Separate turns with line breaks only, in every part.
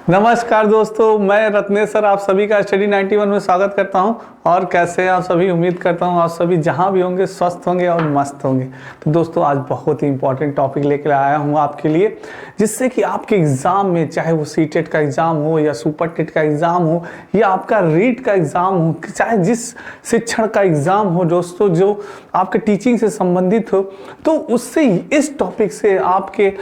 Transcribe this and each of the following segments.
नमस्कार दोस्तों, मैं रत्नेश्वर आप सभी का स्टडी 91 में स्वागत करता हूं। और कैसे हैं आप सभी? उम्मीद करता हूं आप सभी जहां भी होंगे स्वस्थ होंगे और मस्त होंगे। तो दोस्तों आज बहुत ही इंपॉर्टेंट टॉपिक लेकर आया हूं आपके लिए, जिससे कि आपके एग्ज़ाम में, चाहे वो सीटेट का एग्ज़ाम हो या सुपर टेट का एग्ज़ाम हो या आपका रीट का एग्ज़ाम हो, चाहे जिस शिक्षण का एग्ज़ाम हो दोस्तों, जो आपके टीचिंग से संबंधित हो, तो उससे इस टॉपिक से आपके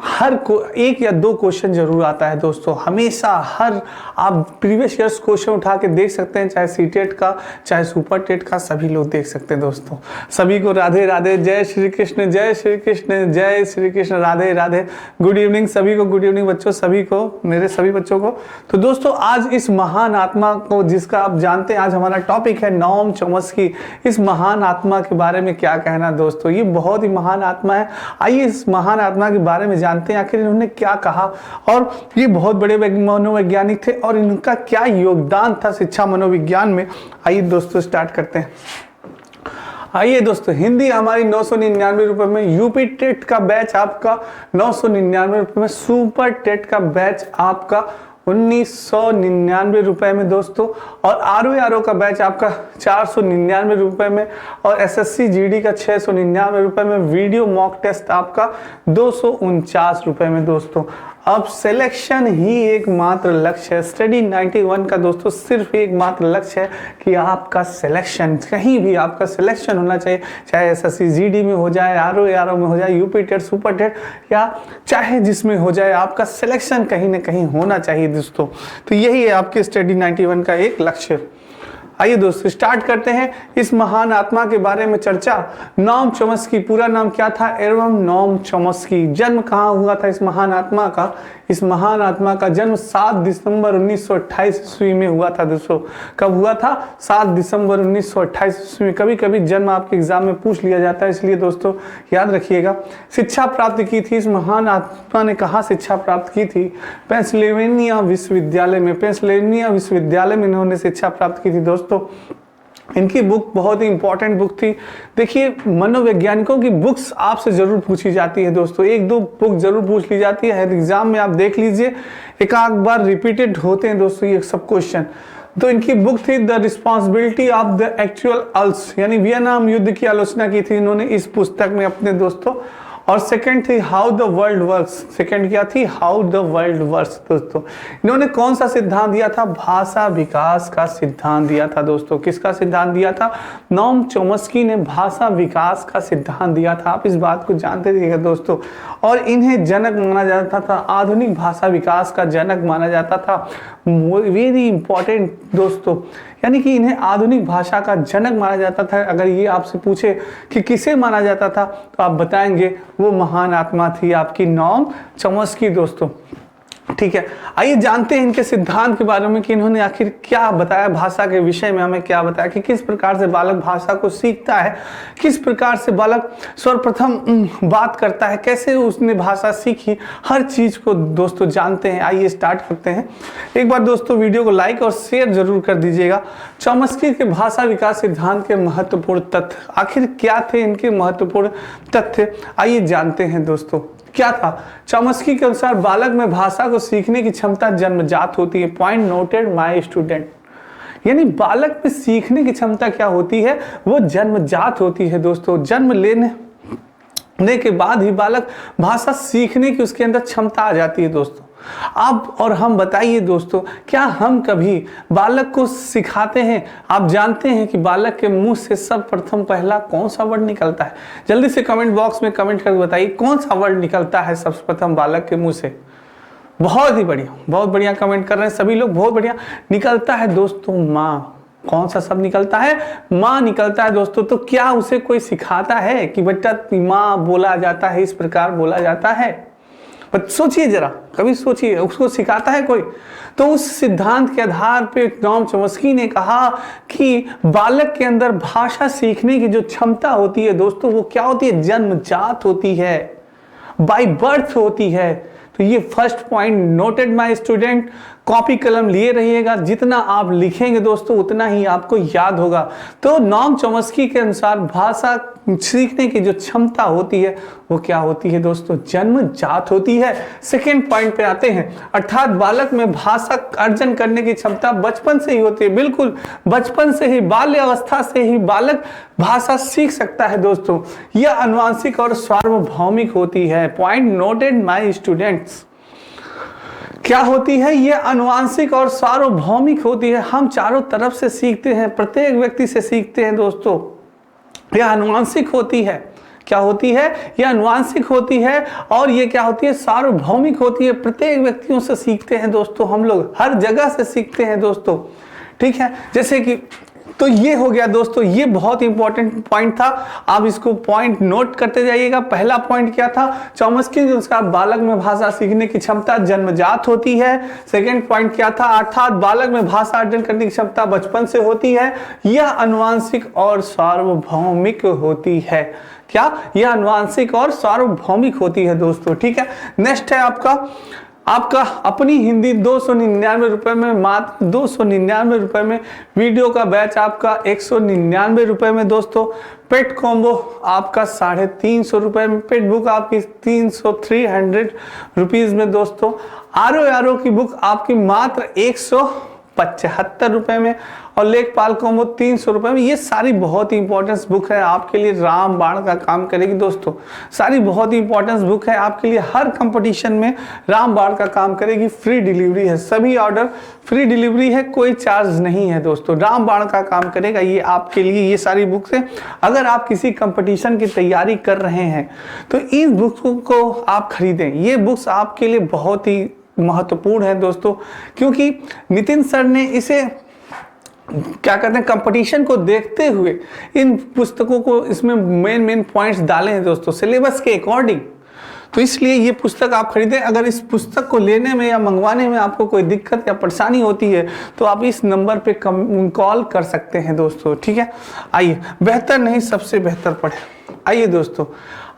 हर को एक या दो क्वेश्चन जरूर आता है दोस्तों। हमेशा हर आप प्रीवियस ईयर्स क्वेश्चन उठा के देख सकते हैं, चाहे सीटेट का चाहे सुपर टेट का, सभी लोग देख सकते हैं दोस्तों। सभी को राधे राधे, जय श्री कृष्ण, जय श्री कृष्ण, जय श्री कृष्ण, राधे राधे। गुड इवनिंग सभी को, गुड इवनिंग बच्चों, सभी को, मेरे सभी बच्चों को। तो दोस्तों आज इस महान आत्मा को, जिसका आप जानते हैं, आज हमारा टॉपिक है नोम चॉम्स्की। इस महान आत्मा के बारे में क्या कहना दोस्तों, ये बहुत ही महान आत्मा है। आइए इस महान आत्मा के बारे में जानते हैं आखिर इन्होंने क्या कहा। और ये बहुत बड़े मनोवैज्ञानिक थे और इनका क्या योगदान था शिक्षा मनोविज्ञान में। आइए दोस्तों स्टार्ट करते हैं। आइए दोस्तों, हिंदी हमारी 999 रुपए में, यूपी टेट का बैच आपका 999 रुपए में, सुपर टेट का बैच आपका 1999 रुपए में दोस्तों, और आर का बैच आपका 499 रुपए में, और एसएससी जीडी का 699 रुपए में, वीडियो मॉक टेस्ट आपका 249 रुपए में दोस्तों। अब सिलेक्शन ही एकमात्र लक्ष्य है स्टडी 91 का दोस्तों, सिर्फ एकमात्र लक्ष्य है कि आपका सिलेक्शन, कहीं भी आपका सिलेक्शन होना चाहिए, चाहे एसएससी जीडी में हो जाए, आरओ में हो जाए, यूपी टेट, सुपर टेट, या चाहे जिसमें हो जाए, आपका सिलेक्शन कहीं ना कहीं होना चाहिए दोस्तों। तो यही है आपके स्टडी 91 का एक लक्ष्य। आइए दोस्तों स्टार्ट करते हैं इस महान आत्मा के बारे में चर्चा। नोम चॉम्स्की, पूरा नाम क्या था? Irwin Noam Chomsky. जन्म कहाँ हुआ था इस महान आत्मा का? इस महान आत्मा का जन्म 7 दिसंबर 1928 ईस्वी में हुआ था दोस्तों। कब हुआ था? 7 दिसंबर 1928 ईस्वी में। कभी कभी जन्म आपके एग्जाम में पूछ लिया जाता है, इसलिए दोस्तों याद रखिएगा। शिक्षा प्राप्त की थी इस महान आत्मा ने, कहाँ शिक्षा प्राप्त की थी? पेंसिल्वेनिया विश्वविद्यालय में। पेंसिल्वेनिया विश्वविद्यालय में इन्होंने शिक्षा प्राप्त की थी दोस्तों। इनकी बुक बहुत ही इंपॉर्टेंट बुक थी। देखिए मनोवैज्ञानिकों की बुक्स आपसे जरूर पूछी जाती है दोस्तों, एक दो बुक जरूर पूछ ली जाती है एग्जाम में, आप देख लीजिए, एक आध बार रिपीटेड होते हैं दोस्तों ये सब क्वेश्चन। तो इनकी बुक थी the responsibility of the actual अल्स, यानी वियतनाम युद्ध की आलोचना की थी इन्होंने इस पुस्तक में अपने दोस्तों। और सेकंड थी how the world works. Second क्या थी? हाउ द वर्ल्ड वर्क्स दोस्तों। इन्होंने कौन सा सिद्धांत दिया था? भाषा विकास का सिद्धांत दिया था दोस्तों। किसका सिद्धांत दिया था? नोम चॉम्स्की ने भाषा विकास का सिद्धांत दिया था। आप इस बात को जानते रहिएगा दोस्तों। और इन्हें जनक माना जाता था, आधुनिक भाषा विकास का जनक माना जाता था। वेरी इंपॉर्टेंट दोस्तों, यानी कि इन्हें आधुनिक भाषा का जनक माना जाता था। अगर ये आपसे पूछे कि किसे माना जाता था, तो आप बताएंगे वो महान आत्मा थी आपकी नोम चॉम्स्की दोस्तों। ठीक है, आइए जानते हैं इनके सिद्धांत के बारे में कि इन्होंने आखिर क्या बताया भाषा के विषय में, हमें क्या बताया कि किस प्रकार से बालक भाषा को सीखता है, किस प्रकार से बालक सर्वप्रथम बात करता है, कैसे उसने भाषा सीखी, हर चीज को दोस्तों जानते हैं। आइए स्टार्ट करते हैं। एक बार दोस्तों वीडियो को लाइक और शेयर जरूर कर दीजिएगा। चॉम्स्की के भाषा विकास सिद्धांत के महत्वपूर्ण तथ्य, आखिर क्या थे इनके महत्वपूर्ण तथ्य, आइए जानते हैं दोस्तों। क्या था? चॉम्स्की के अनुसार बालक में भाषा को सीखने की क्षमता जन्मजात होती है। पॉइंट नोटेड माय स्टूडेंट, यानी बालक में सीखने की क्षमता क्या होती है? वो जन्मजात होती है दोस्तों। जन्म लेने के बाद ही बालक भाषा सीखने की उसके अंदर क्षमता आ जाती है दोस्तों। आप और हम बताइए दोस्तों, क्या हम कभी बालक को सिखाते हैं? आप जानते हैं कि बालक के मुंह से सर्वप्रथम पहला कौन सा वर्ड निकलता है? जल्दी से कमेंट बॉक्स में कमेंट करके बताइए कौन सा वर्ड निकलता है सर्वप्रथम बालक के मुंह से। बहुत ही बढ़िया, बहुत बढ़िया कमेंट कर रहे हैं सभी लोग, बहुत बढ़िया। निकलता है दोस्तों माँ। कौन सा शब्द निकलता है? माँ निकलता है दोस्तों। तो क्या उसे कोई सिखाता है कि बेटा माँ बोला जाता है, इस प्रकार बोला जाता है? सोचिए जरा, कभी सोचिए, उसको सिखाता है कोई? तो उस सिद्धांत के आधार पे नोम चॉम्स्की ने कहा कि बालक के अंदर भाषा सीखने की जो क्षमता होती है दोस्तों, वो क्या होती है? जन्मजात होती है, बाय बर्थ होती है। तो ये first point noted my student, copy कलम लिए रहिएगा, जितना आप लिखेंगे दोस्तों उतना ही आपको याद होगा। तो नॉम चॉम्स्की के अनुसार भाषा सीखने की जो क्षमता होती है वो क्या होती है दोस्तों, जन्मजात होती है। सेकेंड पॉइंट पे आते हैं, अर्थात बालक में भाषा अर्जन करने की क्षमता बचपन से ही होती है। बिल्कुल बचपन से ही, बाल्य अवस्था से ही बालक भाषा सीख सकता है दोस्तों। यह आनुवांशिक और सार्वभौमिक होती है। पॉइंट नोटेड माय स्टूडेंट्स, क्या होती है, ये आनुवांशिक और सार्वभौमिक होती है। हम चारों तरफ से सीखते हैं, प्रत्येक व्यक्ति से सीखते हैं दोस्तों। यह आनुवांशिक होती है। क्या होती है, यह आनुवांशिक होती है। और ये क्या होती है, सार्वभौमिक होती है। प्रत्येक व्यक्तियों से सीखते हैं दोस्तों, हम लोग हर जगह से सीखते हैं दोस्तों, ठीक है। जैसे कि तो ये हो गया दोस्तों, ये बहुत इंपॉर्टेंट पॉइंट था, आप इसको पॉइंट नोट करते जाइएगा। पहला पॉइंट क्या था, चॉम्स्की के अनुसार बालक में भाषा सीखने की क्षमता जन्मजात होती है। सेकंड पॉइंट क्या था, अर्थात बालक में भाषा अर्जन करने की क्षमता बचपन से होती है। यह आनुवांशिक और सार्वभौमिक होती है। क्या, यह आनुवांशिक और सार्वभौमिक होती है दोस्तों, ठीक है। नेक्स्ट है आपका अपनी हिंदी 299 रुपए में, मात्र 299 रुपए में। वीडियो का बैच आपका 199 रुपए में दोस्तों। पेट कॉम्बो आपका 350 रुपए में। पेट बुक आपकी 300 रुपीज में दोस्तों। आर की बुक आपकी मात्र 175 रुपए में। और लेखपाल कॉम्बो 300 रुपए में। ये सारी बहुत ही इंपॉर्टेंट बुक है आपके लिए, रामबाण का काम करेगी दोस्तों। सारी बहुत ही इंपॉर्टेंट बुक है आपके लिए, हर कंपटीशन में रामबाण का काम करेगी। फ्री डिलीवरी है, सभी ऑर्डर फ्री डिलीवरी है, कोई चार्ज नहीं है दोस्तों। रामबाण का काम करेगा ये आपके लिए, ये सारी बुक्स है। अगर आप किसी कंपटीशन की तैयारी कर रहे हैं तो इन बुक्स को आप खरीदें। ये बुक्स आपके लिए बहुत ही महत्वपूर्ण है दोस्तों, क्योंकि नितिन सर ने इसे क्या कहते हैं, कंपटीशन को देखते हुए इन पुस्तकों को इसमें मेन पॉइंट्स डाले हैं दोस्तों, सिलेबस के अकॉर्डिंग। तो इसलिए ये पुस्तक आप खरीदें। अगर इस पुस्तक को लेने में या मंगवाने में आपको कोई दिक्कत या परेशानी होती है तो आप इस नंबर पे कॉल कर सकते हैं दोस्तों, ठीक है। आइए, बेहतर नहीं सबसे बेहतर पढ़े। आइए दोस्तों,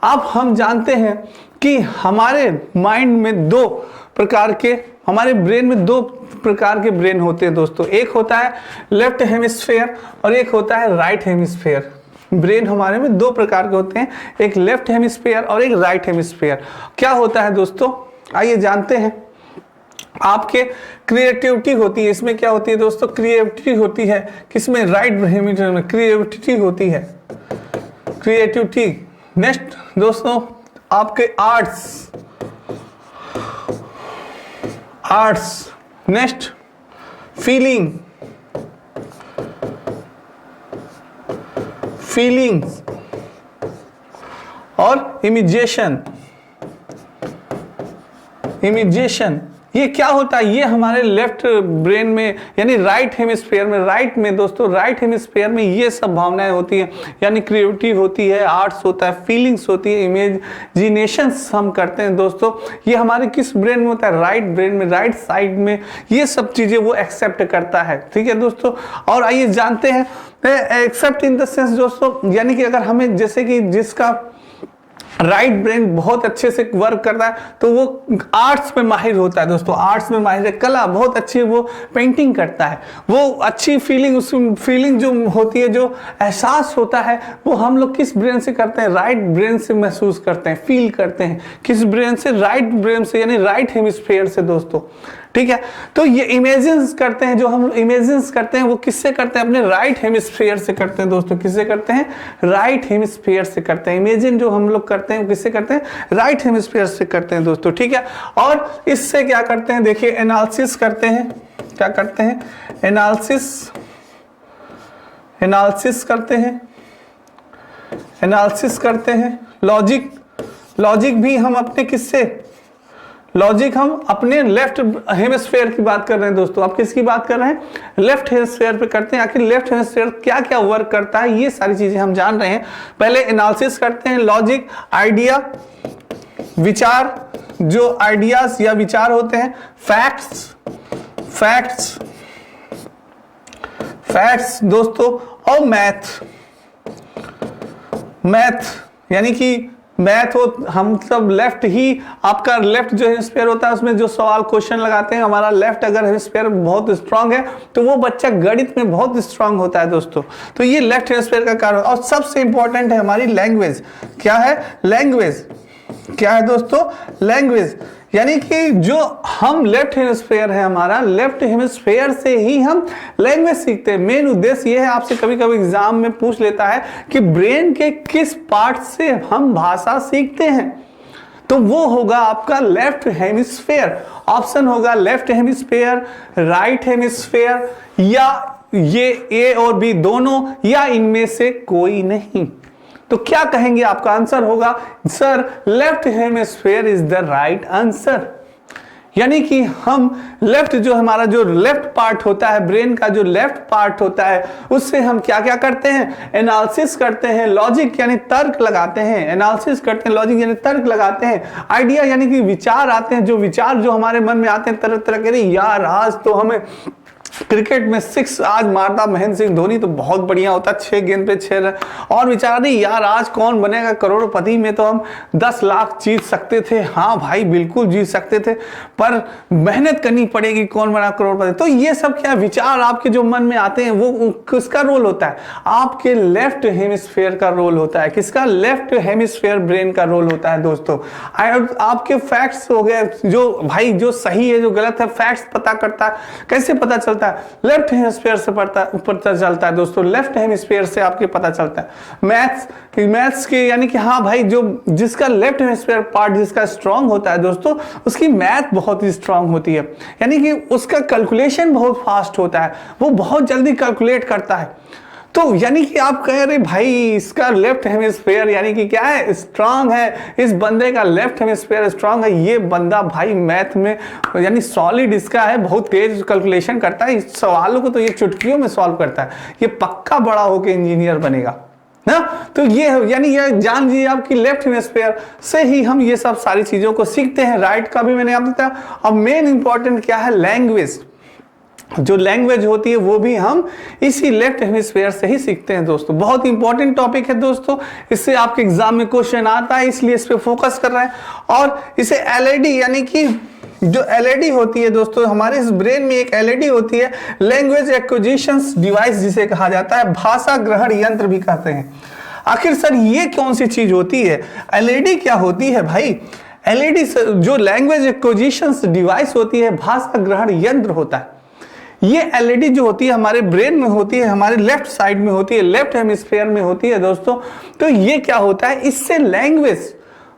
अब हम जानते हैं कि हमारे माइंड में हमारे ब्रेन में दो प्रकार के ब्रेन होते हैं दोस्तों। एक होता है लेफ्ट हेमिस्फेयर और एक होता है राइट हेमिस्फेयर। ब्रेन हमारे में दो प्रकार के होते हैं, एक लेफ्ट हेमिस्फेयर और एक राइट हेमिस्फेयर। क्या होता है दोस्तों, आइए जानते हैं। आपके क्रिएटिविटी होती है, इसमें क्या होती है दोस्तों, क्रिएटिविटी होती है। किसमें, राइट हेमिस्फेयर में क्रिएटिविटी होती है, क्रिएटिविटी। नेक्स्ट दोस्तों, आपके आर्ट्स। नेक्स्ट फीलिंग्स और इमेजिनेशन। ये क्या होता है, ये हमारे लेफ्ट ब्रेन में यानी राइट हेमिस्फीयर में, राइट हेमिस्फीयर में ये सब भावनाएं होती हैं, यानी क्रिएटिविटी होती है, आर्ट्स होता है, फीलिंग्स होती है, इमेजिनेशंस हम करते हैं दोस्तों। ये हमारे किस ब्रेन में होता है, राइट ब्रेन में, राइट साइड में। ये सब चीजें वो एक्सेप्ट करता है, ठीक है दोस्तों। और आइए जानते हैं एक्सेप्ट इन द सेंस दोस्तों, यानी कि अगर हमें, जैसे कि जिसका राइट ब्रेन बहुत अच्छे से वर्क करता है तो वो आर्ट्स में माहिर होता है दोस्तों, आर्ट्स में माहिर है, कला बहुत अच्छी है, वो पेंटिंग करता है, वो अच्छी फीलिंग जो होती है, जो एहसास होता है, वो हम लोग किस ब्रेन से करते हैं, राइट ब्रेन से महसूस करते हैं, फील करते हैं। किस ब्रेन से, राइट ब्रेन से, यानी राइट हेमिस्फीयर से दोस्तों, ठीक है। तो ये इमेजिन्स करते हैं, जो हम इमेजिन्स करते हैं वो किससे करते हैं, अपने राइट हेमिस्फीयर से करते हैं दोस्तों। किससे करते हैं, राइट हेमिस्फीयर से करते हैं। इमेजिन जो हम लोग करते हैं वो किससे करते हैं, राइट हेमिस्फीयर से करते हैं दोस्तों, ठीक है। और इससे क्या करते हैं, देखिए एनालिसिस करते हैं। क्या करते हैं, एनालिसिस करते हैं। लॉजिक भी हम अपने किससे, लॉजिक हम अपने लेफ्ट हेमिस्फीयर की बात कर रहे हैं दोस्तों। आप किसकी बात कर रहे हैं, लेफ्ट हेमिस्फीयर पे करते हैं। आखिर लेफ्ट हेमिस्फीयर क्या क्या वर्क करता है, ये सारी चीजें हम जान रहे हैं। पहले एनालिसिस करते हैं, लॉजिक, आइडिया, विचार, जो आइडियाज या विचार होते हैं, फैक्ट्स दोस्तों, और मैथ यानी कि मैथ हो, हम सब लेफ्ट ही, आपका लेफ्ट जो हेमिस्फीयर होता है उसमें जो सवाल क्वेश्चन लगाते हैं, हमारा लेफ्ट अगर हेमिस्फीयर बहुत स्ट्रांग है तो वो बच्चा गणित में बहुत स्ट्रांग होता है दोस्तों। तो ये लेफ्ट हेमिस्फीयर का कारण। और सबसे इंपॉर्टेंट है हमारी लैंग्वेज। क्या है? लैंग्वेज। क्या है दोस्तों? लैंग्वेज। यानी कि जो हम लेफ्ट हेमिस्फीयर है, हमारा लेफ्ट हेमिस्फीयर से ही हम लैंग्वेज सीखते हैं। मेन उद्देश्य यह है, आपसे कभी कभी एग्जाम में पूछ लेता है कि ब्रेन के किस पार्ट से हम भाषा सीखते हैं, तो वो होगा आपका लेफ्ट हेमिस्फीयर। ऑप्शन होगा लेफ्ट हेमिस्फीयर, राइट हेमिस्फीयर, या ये ए और बी दोनों, या इनमें से कोई नहीं। तो क्या कहेंगे? आपका आंसर होगा sir left hemisphere is the right answer. यानी कि हम लेफ्ट, जो हमारा जो लेफ्ट पार्ट होता है ब्रेन का, जो लेफ्ट पार्ट होता है, उससे हम क्या क्या करते हैं? एनालिसिस करते हैं, लॉजिक यानी तर्क लगाते हैं, एनालिसिस करते हैं, लॉजिक यानी तर्क लगाते हैं, आइडिया यानी कि विचार आते हैं, जो विचार जो हमारे मन में आते हैं तरह तरह के, यार आज तो हमें क्रिकेट में 6 आज मारता महेंद्र सिंह धोनी तो बहुत बढ़िया होता, 6 गेंद पे 6 रन। और विचारा नहीं यार आज कौन बनेगा करोड़पति, में तो हम 10 लाख जीत सकते थे। हाँ भाई बिल्कुल जीत सकते थे, पर मेहनत करनी पड़ेगी, कौन बना करोड़पति। तो ये सब क्या विचार आपके जो मन में आते हैं, वो किसका रोल होता है? आपके लेफ्ट हेमिस्फीयर का रोल होता है। किसका? लेफ्ट हेमिस्फीयर ब्रेन का रोल होता है दोस्तों। आपके फैक्ट्स हो गए, जो भाई जो सही है जो गलत है, फैक्ट्स पता करता है। कैसे पता चलता है? लेफ्ट हेमिस्फीयर से पता चलता है दोस्तों, लेफ्ट हेमिस्फीयर से आपके पता चलता है। मैथ्स के यानी कि हाँ भाई, जो जिसका लेफ्ट हेमिस्फीयर पार्ट जिसका स्ट्रांग होता है दोस्तों, उसकी मैथ बहुत ही स्ट्रांग होती है। यानी कि उसका कैलकुलेशन बहुत फास्ट होता है, वो बहुत जल्दी कैलकुलेट करता है। तो यानी कि आप कह रहे भाई इसका लेफ्ट हेमिस्फीयर यानी कि क्या है? स्ट्रांग है। इस बंदे का लेफ्ट हेमिस्फीयर स्ट्रांग है। ये बंदा भाई मैथ में यानी सॉलिड इसका है, बहुत तेज कैलकुलेशन करता है, इस सवालों को तो ये चुटकियों में सॉल्व करता है, ये पक्का बड़ा होकर इंजीनियर बनेगा ना। तो ये यानी ये जान लीजिए आपकी लेफ्ट हेमिस्फीयर से ही हम ये सब सारी चीजों को सीखते हैं। राइट का भी मैंने आपको बताया। और मेन इंपॉर्टेंट क्या है? लैंग्वेज। जो लैंग्वेज होती है वो भी हम इसी लेफ्ट हेमिस्फीयर से ही सीखते हैं दोस्तों। बहुत इंपॉर्टेंट टॉपिक है दोस्तों, इससे आपके एग्जाम में क्वेश्चन आता है, इसलिए इस पे फोकस कर रहे हैं। और इसे एलईडी यानी कि जो एलईडी होती है दोस्तों, हमारे इस ब्रेन में एक एलईडी होती है, लैंग्वेज एक्विजिशन डिवाइस जिसे कहा जाता है, भाषा ग्रहण यंत्र भी कहते हैं। आखिर सर ये कौन सी चीज होती है? एलईडी क्या होती है भाई? एलईडी जो लैंग्वेज एक्विजिशन डिवाइस होती है, भाषा ग्रहण यंत्र होता है। ये एलईडी जो होती है हमारे ब्रेन में होती है, हमारे लेफ्ट साइड में होती है, लेफ्ट हेमिस्फीयर में होती है दोस्तों। तो ये क्या होता है? इससे लैंग्वेज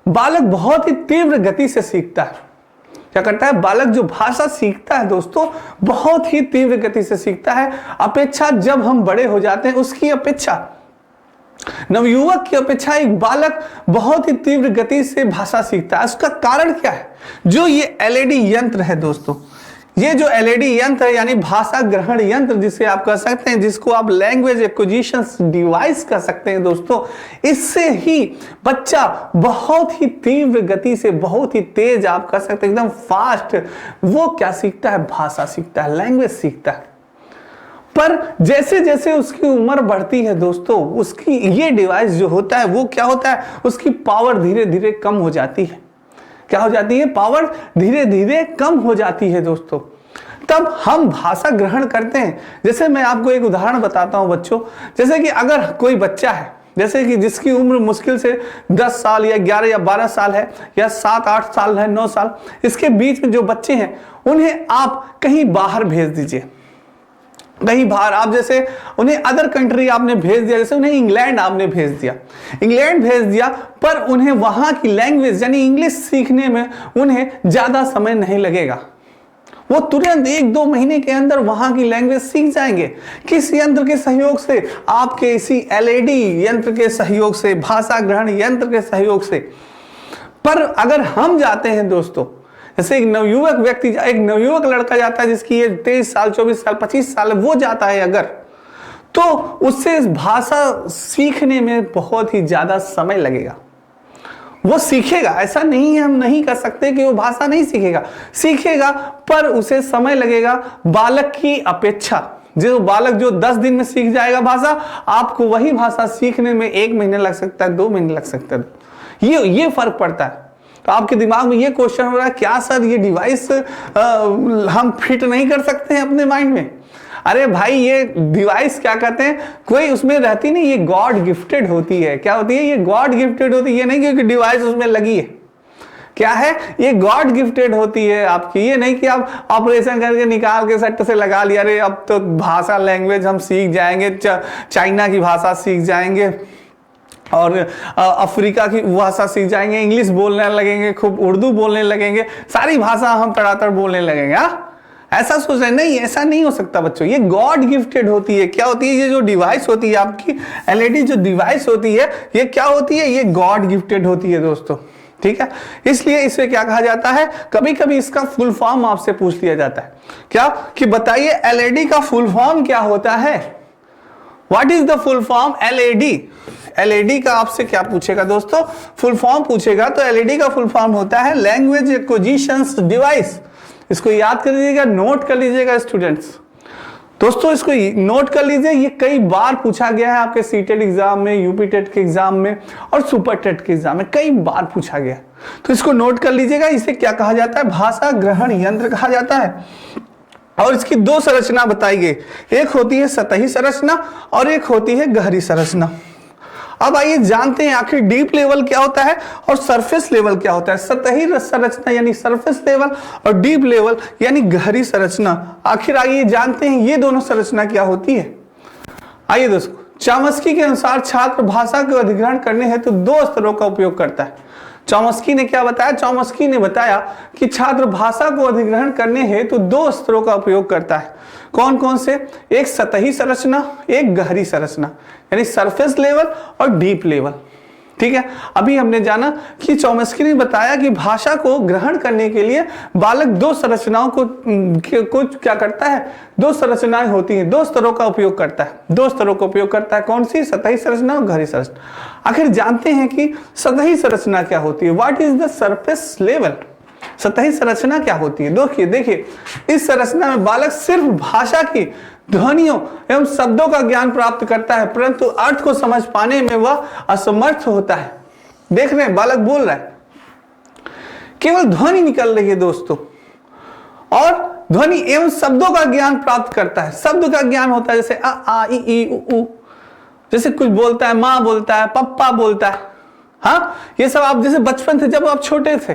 बालक बहुत ही तीव्र गति से सीखता है। क्या करता है? बालक जो भाषा सीखता है दोस्तों, बहुत ही तीव्र गति से सीखता है। अपेक्षा जब हम बड़े हो जाते हैं उसकी अपेक्षा, नवयुवक की अपेक्षा एक बालक बहुत ही तीव्र गति से भाषा सीखता है। उसका कारण क्या है? जो ये एलईडी यंत्र है दोस्तों, ये जो एलईडी यंत्र है यानी भाषा ग्रहण यंत्र जिसे आप कह सकते हैं, जिसको आप लैंग्वेज एक्विजिशन डिवाइस कह सकते हैं दोस्तों, इससे ही बच्चा बहुत ही तीव्र गति से, बहुत ही तेज आप कह सकते हैं एकदम फास्ट, वो क्या सीखता है? भाषा सीखता है, लैंग्वेज सीखता है। पर जैसे जैसे उसकी उम्र बढ़ती है दोस्तों, उसकी ये डिवाइस जो होता है वो क्या होता है? उसकी पावर धीरे धीरे कम हो जाती है। क्या हो जाती है? पावर धीरे धीरे कम हो जाती है दोस्तों। तब हम भाषा ग्रहण करते हैं। जैसे मैं आपको एक उदाहरण बताता हूं बच्चों, जैसे कि अगर कोई बच्चा है, जैसे कि जिसकी उम्र मुश्किल से 10 साल या 11 या 12 साल है, या 7-8 साल है, 9 साल, इसके बीच में जो बच्चे हैं उन्हें आप कहीं बाहर भेज दीजिए। कहीं बाहर आप जैसे उन्हें अदर कंट्री आपने भेज दिया, जैसे उन्हें इंग्लैंड आपने भेज दिया, इंग्लैंड भेज दिया, पर उन्हें वहां की लैंग्वेज यानी इंग्लिश सीखने में उन्हें ज्यादा समय नहीं लगेगा। वो तुरंत 1-2 महीने के अंदर वहां की लैंग्वेज सीख जाएंगे। किस यंत्र के सहयोग से? आपके इसी एलईडी यंत्र के सहयोग से, भाषा ग्रहण यंत्र के सहयोग से। पर अगर हम जाते हैं दोस्तों, जैसे एक नवयुवक व्यक्ति, एक नवयुवक लड़का जाता है जिसकी ये 23 साल, 24 साल, 25 साल है, वो जाता है अगर, तो उससे भाषा सीखने में बहुत ही ज्यादा समय लगेगा। वो सीखेगा, ऐसा नहीं है, हम नहीं कर सकते कि वो भाषा नहीं सीखेगा, सीखेगा, पर उसे समय लगेगा बालक की अपेक्षा। जो बालक जो 10 दिन में सीख जाएगा भाषा, आपको वही भाषा सीखने में 1 महीने लग सकता है, 2 महीने लग सकता है। ये फर्क पड़ता है। तो आपके दिमाग में ये क्वेश्चन हो रहा है, क्या सर ये डिवाइस हम फिट नहीं कर सकते हैं अपने माइंड में? अरे भाई, ये डिवाइस क्या कहते हैं, कोई उसमें रहती नहीं, ये गॉड गिफ्टेड होती है। क्या होती है? ये गॉड गिफ्टेड होती है। ये नहीं क्योंकि डिवाइस उसमें लगी है, क्या है, ये गॉड गिफ्टेड होती है आपकी। ये नहीं कि आप ऑपरेशन करके निकाल के सट्ट से लगा लिया, अरे अब तो भाषा लैंग्वेज हम सीख जाएंगे, चाइना की भाषा सीख जाएंगे और अफ्रीका की भाषा सीख जाएंगे, इंग्लिश बोलने लगेंगे, खूब उर्दू बोलने लगेंगे, सारी भाषा हम तड़ातड़ बोलने लगेंगे। हाँ, ऐसा सोच रहे? नहीं, ऐसा नहीं हो सकता बच्चों। ये गॉड गिफ्टेड होती है। क्या होती है? ये जो डिवाइस होती है आपकी एलईडी जो डिवाइस होती है, ये क्या होती है? ये गॉड गिफ्टेड होती है दोस्तों, ठीक है। इसलिए इसे क्या कहा जाता है, कभी कभी इसका फुल फॉर्म आपसे पूछ लिया जाता है, क्या कि बताइए एलईडी का फुल फॉर्म क्या होता है? What is the full form LED? LED का आपसे क्या पूछेगा दोस्तों? फुल फॉर्म पूछेगा तो एलईडी का फुल फॉर्म होता है लैंग्वेज एक्विजिशन डिवाइस। इसको याद कर लीजिएगा, नोट कर लीजिएगा स्टूडेंट्स। दोस्तों इसको नोट कर लीजिए, ये कई बार पूछा गया है आपके सीटेट एग्जाम में, यूपी टेट के एग्जाम में और सुपर टेट के एग्जाम में कई बार पूछा गया। तो इसको नोट कर लीजिएगा। इसे क्या कहा जाता है? भाषा ग्रहण यंत्र कहा जाता है। और इसकी दो संरचना बताई गई, एक होती है सतही संरचना और एक होती है गहरी संरचना। अब आइए जानते हैं आखिर डीप लेवल क्या होता है और सरफेस लेवल क्या होता है। सतही संरचना यानी सरफेस लेवल और डीप लेवल यानी गहरी संरचना। आखिर आइए जानते हैं ये दोनों संरचना क्या होती है। आइए दोस्तों, चॉम्स्की के अनुसार छात्र भाषा को अधिग्रहण करने हेतु दो स्तरों का उपयोग करता है। चॉम्स्की ने क्या बताया? चॉम्स्की ने बताया कि छात्र भाषा को अधिग्रहण करने हेतु दो स्तरों का उपयोग करता है। कौन कौन से? एक सतही संरचना, एक गहरी संरचना, यानी सरफेस लेवल और डीप लेवल, ठीक है। अभी हमने जाना कि चॉम्स्की ने बताया कि भाषा को ग्रहण करने के लिए बालक दो संरचनाओं को क्या करता है? दो संरचनाएं होती हैं, दो स्तरों का उपयोग करता है। दो स्तरों का उपयोग करता है, कौन सी? सतही संरचना और गहरी संरचना। आखिर जानते हैं कि सतही संरचना क्या होती है। What is the surface level? सतही संरचना क्या होती है? देखिए इस संरचना में बालक सिर्फ भाषा की ध्वनियों एवं शब्दों का ज्ञान प्राप्त करता है, परंतु अर्थ को समझ पाने में वह असमर्थ होता है। देख रहे हैं, बालक बोल रहा है, केवल ध्वनि निकल रही है दोस्तों, और ध्वनि एवं शब्दों का ज्ञान प्राप्त करता है। शब्द का ज्ञान होता है, जैसे आ आ ई ई उ ऊ, जैसे कुछ बोलता है, माँ बोलता है, पप्पा बोलता है। हाँ, ये सब आप जैसे बचपन थे, जब आप छोटे थे,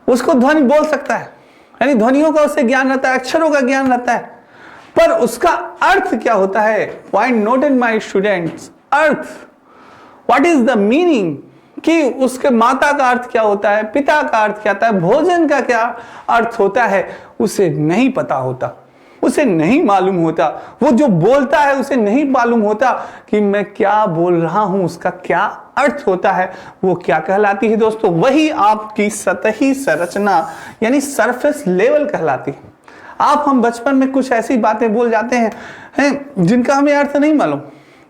उसको ध्वनि बोल सकता है, यानी ध्वनियों का उससे ज्ञान रहता है, अक्षरों का ज्ञान रहता है। पर उसका अर्थ क्या होता है? Point note in my students, earth, what is the meaning, कि उसके माता का अर्थ क्या होता है, पिता का अर्थ क्या होता है, भोजन का क्या अर्थ होता है, उसे नहीं पता होता, उसे नहीं मालूम होता। वो जो बोलता है उसे नहीं मालूम होता कि मैं क्या बोल रहा हूं, उसका क्या अर्थ होता है, वो क्या कहलाती है दोस्तों? वही आपकी सतही संरचना यानी सरफेस लेवल कहलाती है। हम बचपन में कुछ ऐसी बातें बोल जाते हैं जिनका हमें अर्थ नहीं मालूम।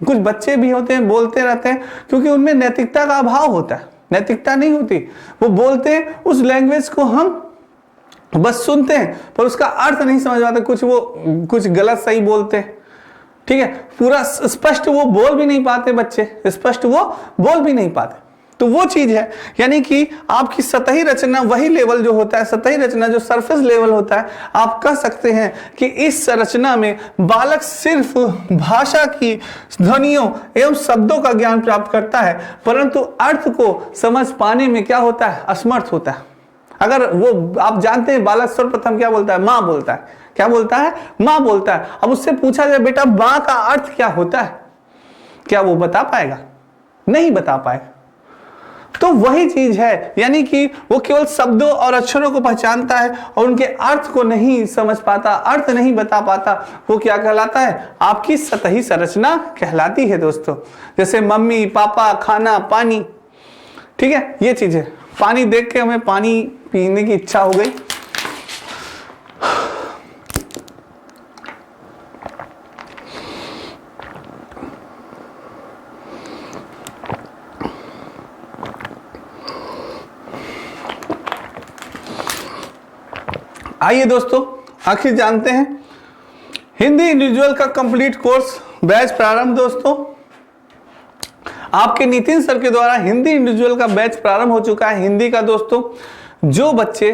कुछ बच्चे भी होते हैं, बोलते रहते हैं, क्योंकि उनमें नैतिकता का अभाव होता है, नैतिकता नहीं होती। वो बोलते हैं, उस लैंग्वेज को हम बस सुनते हैं पर उसका अर्थ नहीं समझ पाते, कुछ गलत सही बोलते हैं, ठीक है। पूरा स्पष्ट वो बोल भी नहीं पाते, बच्चे स्पष्ट वो बोल भी नहीं पाते। तो वो चीज है, यानी कि आपकी सतही रचना वही लेवल जो होता है, सतही रचना जो सरफेस लेवल होता है, आप कह सकते हैं कि इस संरचना में बालक सिर्फ भाषा की ध्वनियों एवं शब्दों का ज्ञान प्राप्त करता है, परंतु अर्थ को समझ पाने में क्या होता है? असमर्थ होता है। अगर वो, आप जानते हैं बालक सर्वप्रथम क्या बोलता है? माँ बोलता है। क्या बोलता है? माँ बोलता है। अब उससे पूछा जाए, बेटा माँ का अर्थ क्या होता है, क्या वो बता पाएगा? नहीं बता पाएगा। तो वही चीज है, यानी कि वो केवल शब्दों और अक्षरों को पहचानता है और उनके अर्थ को नहीं समझ पाता, अर्थ नहीं बता पाता। वो क्या कहलाता है? आपकी सतही संरचना कहलाती है दोस्तों। जैसे मम्मी, पापा, खाना, पानी, ठीक है, ये चीज है। पानी देख के हमें पानी पीने की इच्छा हो गई। आइए दोस्तों, आखिर जानते हैं हिंदी इंडिविजुअल का कंप्लीट कोर्स बैच प्रारंभ। दोस्तों आपके नितिन सर के द्वारा हिंदी इंडिविजुअल का बैच प्रारंभ हो चुका है। हिंदी का दोस्तों, जो बच्चे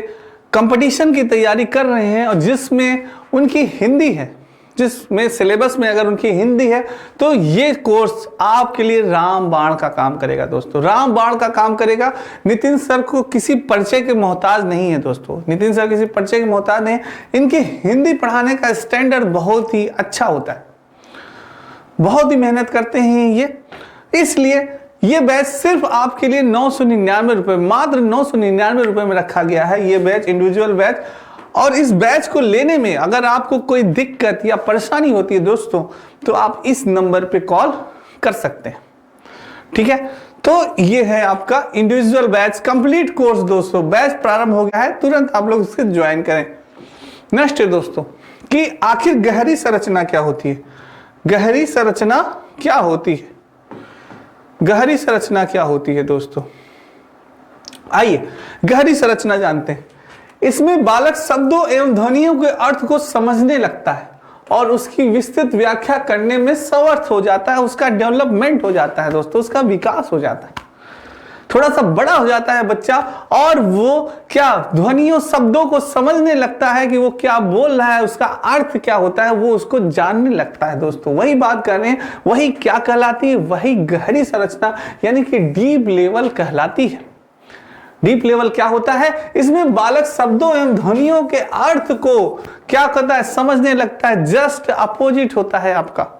कंपटीशन की तैयारी कर रहे हैं और जिसमें उनकी हिंदी है, जिसमें सिलेबस में अगर उनकी हिंदी है, तो ये कोर्स आपके लिए रामबाण का काम करेगा दोस्तों, रामबाण का काम करेगा। नितिन सर को किसी परिचय के मोहताज नहीं है दोस्तों, नितिन सर किसी परिचय के मोहताज नहीं है। इनकी हिंदी पढ़ाने का स्टैंडर्ड बहुत ही अच्छा होता है, बहुत ही मेहनत करते हैं ये, इसलिए ये बैच सिर्फ आपके लिए 999 रुपए, मात्र 999 रुपए में रखा गया है ये बैच, इंडिविजुअल बैच। और इस बैच को लेने में अगर आपको कोई दिक्कत या परेशानी होती है दोस्तों, तो आप इस नंबर पे कॉल कर सकते हैं, ठीक है। तो ये है आपका इंडिविजुअल बैच कंप्लीट कोर्स दोस्तों, बैच प्रारंभ हो गया है, तुरंत आप लोग इससे ज्वाइन करें। नेक्स्ट है दोस्तों कि आखिर गहरी संरचना क्या होती है। गहरी संरचना क्या होती है, गहरी संरचना क्या होती है दोस्तों, आइए गहरी संरचना जानते हैं। इसमें बालक शब्दों एवं ध्वनियों के अर्थ को समझने लगता है और उसकी विस्तृत व्याख्या करने में समर्थ हो जाता है, उसका डेवलपमेंट हो जाता है दोस्तों, उसका विकास हो जाता है, थोड़ा सा बड़ा हो जाता है बच्चा और वो क्या ध्वनियों शब्दों को समझने लगता है कि वो क्या बोल रहा है, उसका अर्थ क्या होता है, वो उसको जानने लगता है दोस्तों। वही बात कर रहे हैं, वही क्या कहलाती है, वही गहरी संरचना यानी कि डीप लेवल कहलाती है। डीप लेवल क्या होता है, इसमें बालक शब्दों एवं ध्वनियों के अर्थ को क्या करता है, समझने लगता है। जस्ट अपोजिट होता है आपका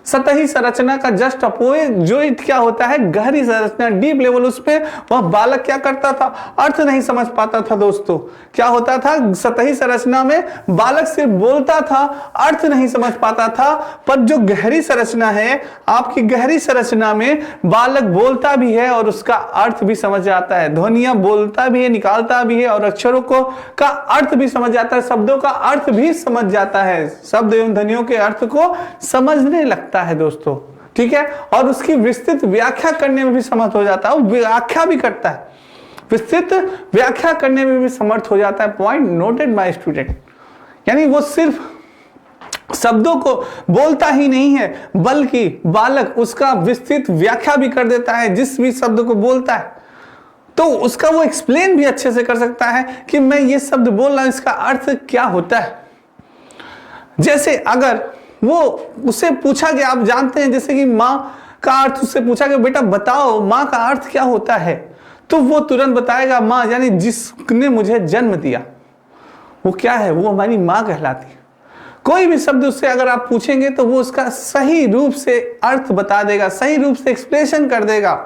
सतही संरचना का, जस्ट अपोजिट क्या होता है, गहरी संरचना, डीप लेवल। उसमें वह बालक क्या करता था, अर्थ नहीं समझ पाता था दोस्तों। क्या होता था, सतही संरचना में बालक सिर्फ बोलता था, अर्थ नहीं समझ पाता था। पर जो गहरी संरचना है आपकी, गहरी संरचना में बालक बोलता भी है और उसका अर्थ भी समझ आता है, ध्वनियां बोलता भी है, निकालता भी है और अक्षरों को का अर्थ भी समझ जाता है, शब्दों का अर्थ भी समझ जाता है, शब्द एवं ध्वनियों के अर्थ को समझने लगता है दोस्तों, ठीक है। और उसकी विस्तृत व्याख्या करने में भी समर्थ हो जाता है, वो व्याख्या भी करता है, विस्तृत व्याख्या करने में भी समर्थ हो जाता है। पॉइंट नोटेड माय स्टूडेंट, यानी वो सिर्फ शब्दों को बोलता ही नहीं है बल्कि बालक उसका विस्तृत व्याख्या भी कर देता है। जिस भी शब्द को बोलता है तो उसका वो एक्सप्लेन भी अच्छे से कर सकता है कि मैं ये शब्द बोल रहा हूं, इसका अर्थ क्या होता है। जैसे अगर वो उससे पूछा गया, आप जानते हैं जैसे कि माँ का अर्थ उससे पूछा गया, बेटा बताओ माँ का अर्थ क्या होता है, तो वो तुरंत बताएगा माँ यानी जिसने मुझे जन्म दिया, वो क्या है, वो हमारी माँ कहलाती है। कोई भी शब्द उससे अगर आप पूछेंगे तो वो उसका सही रूप से अर्थ बता देगा, सही रूप से एक्सप्लेनेशन कर देगा।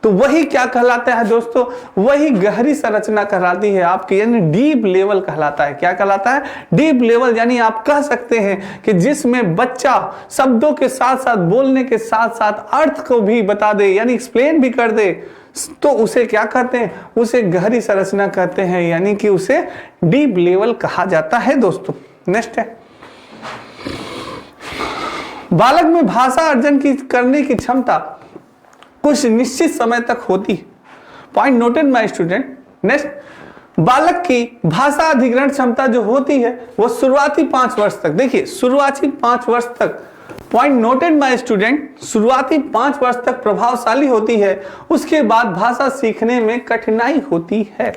तो वही क्या कहलाता है दोस्तों, वही गहरी संरचना कहलाती है आपकी, यानी डीप लेवल कहलाता है। क्या कहलाता है, डीप लेवल। यानी आप कह सकते हैं कि जिसमें बच्चा शब्दों के साथ साथ, बोलने के साथ साथ अर्थ को भी बता दे, यानी एक्सप्लेन भी कर दे, तो उसे क्या कहते हैं, उसे गहरी संरचना कहते हैं, यानी कि उसे डीप लेवल कहा जाता है दोस्तों। नेक्स्ट है, बालक में भाषा अर्जन की करने की क्षमता कुछ निश्चित समय तक होती है। Point noted my student. Next, बालक की भाषा अधिग्रहण क्षमता जो होती है वो शुरुआती 5 वर्ष तक, देखिए शुरुआती 5 वर्ष तक, पॉइंट नोटेड माय स्टूडेंट, शुरुआती 5 वर्ष तक प्रभावशाली होती है, उसके बाद भाषा सीखने में कठिनाई होती है।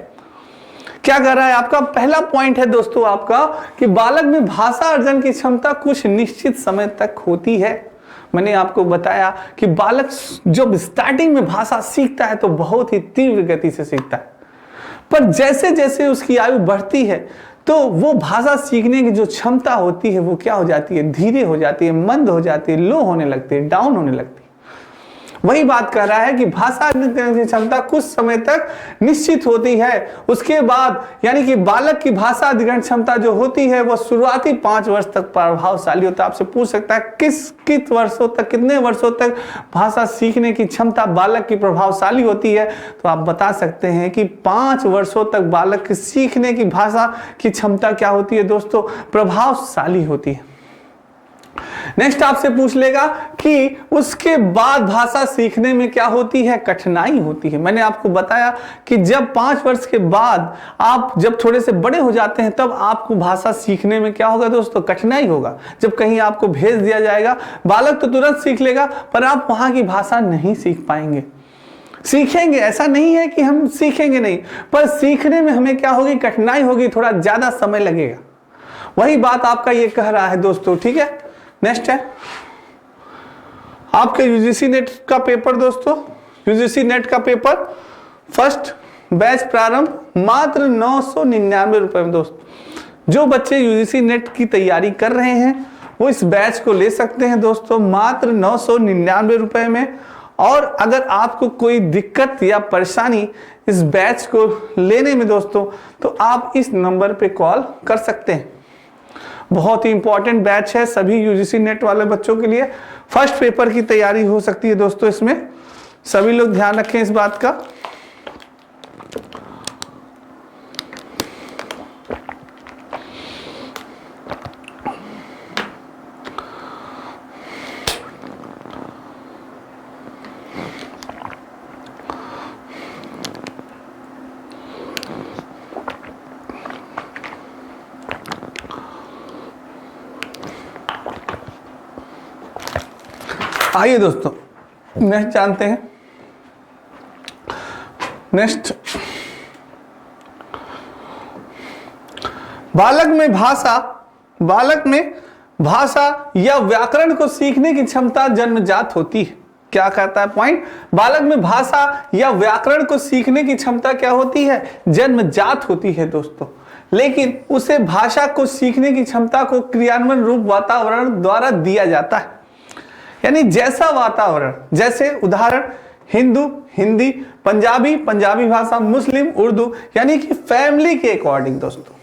क्या कर रहा है आपका पहला पॉइंट है दोस्तों आपका कि बालक में भाषा अर्जन की क्षमता कुछ निश्चित समय तक होती है। मैंने आपको बताया कि बालक जब स्टार्टिंग में भाषा सीखता है तो बहुत ही तीव्र गति से सीखता है, पर जैसे जैसे उसकी आयु बढ़ती है तो वो भाषा सीखने की जो क्षमता होती है वो क्या हो जाती है, धीरे हो जाती है, मंद हो जाती है, लो होने लगती है, डाउन होने लगती है। वही बात कर रहा है कि भाषा की क्षमता कुछ समय तक निश्चित होती है, उसके बाद यानी कि बालक की भाषा अधिग्रहण क्षमता जो होती है वो शुरुआती 5 वर्ष तक प्रभावशाली होता है। आपसे पूछ सकता है किस वर्षों तक, कितने वर्षों तक भाषा सीखने की क्षमता बालक की प्रभावशाली होती है, तो आप बता सकते हैं कि 5 वर्षों तक बालक की सीखने की भाषा की क्षमता क्या होती है दोस्तों, प्रभावशाली होती है। नेक्स्ट आपसे पूछ लेगा कि उसके बाद भाषा सीखने में क्या होती है, कठिनाई होती है। मैंने आपको बताया कि जब 5 वर्ष के बाद आप जब थोड़े से बड़े हो जाते हैं तब आपको भाषा सीखने में क्या होगा दोस्तों, कठिनाई होगा। जब कहीं आपको भेज दिया जाएगा, बालक तो तुरंत सीख लेगा पर आप वहां की भाषा नहीं सीख पाएंगे। सीखेंगे, ऐसा नहीं है कि हम सीखेंगे नहीं, पर सीखने में हमें क्या होगी, कठिनाई होगी, थोड़ा ज्यादा समय लगेगा। वही बात आपका ये कह रहा है दोस्तों, ठीक है। नेक्स्ट है आपके यूजीसी नेट का पेपर दोस्तों। यूजीसी नेट का पेपर फर्स्ट बैच प्रारंभ मात्र 999 रुपए में। दोस्तों जो बच्चे यूजीसी नेट की तैयारी कर रहे हैं वो इस बैच को ले सकते हैं दोस्तों, मात्र 999 रुपए में। और अगर आपको कोई दिक्कत या परेशानी इस बैच को लेने में दोस्तों, तो आप इस नंबर पे कॉल कर सकते हैं। बहुत ही इंपॉर्टेंट बैच है सभी यूजीसी नेट वाले बच्चों के लिए। फर्स्ट पेपर की तैयारी हो सकती है दोस्तों इसमें, सभी लोग ध्यान रखें इस बात का। आइए दोस्तों नेक्स्ट जानते हैं। नेक्स्ट, बालक में भाषा या व्याकरण को सीखने की क्षमता जन्मजात होती है। क्या कहता है पॉइंट, बालक में भाषा या व्याकरण को सीखने की क्षमता क्या होती है, जन्मजात होती है दोस्तों। लेकिन उसे भाषा को सीखने की क्षमता को क्रियान्वयन रूप वातावरण द्वारा दिया जाता है। यानी जैसा वातावरण, जैसे उदाहरण हिंदू हिंदी, पंजाबी पंजाबी भाषा, मुस्लिम उर्दू, यानी कि फैमिली के अकॉर्डिंग दोस्तों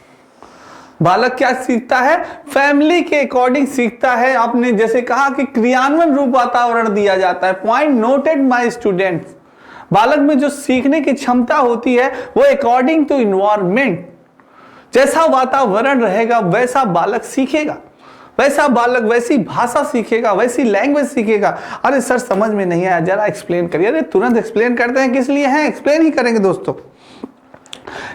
बालक क्या सीखता है, फैमिली के अकॉर्डिंग सीखता है। आपने जैसे कहा कि क्रियान्वयन रूप वातावरण दिया जाता है। पॉइंट नोटेड माय स्टूडेंट्स, बालक में जो सीखने की क्षमता होती है वो अकॉर्डिंग टू इन्वायरमेंट, जैसा वातावरण रहेगा वैसा बालक सीखेगा, वैसा बालक वैसी भाषा सीखेगा, वैसी लैंग्वेज सीखेगा। अरे सर समझ में नहीं आया, जरा एक्सप्लेन करिए। अरे तुरंत एक्सप्लेन करते हैं, किस लिए हैं, एक्सप्लेन ही करेंगे दोस्तों।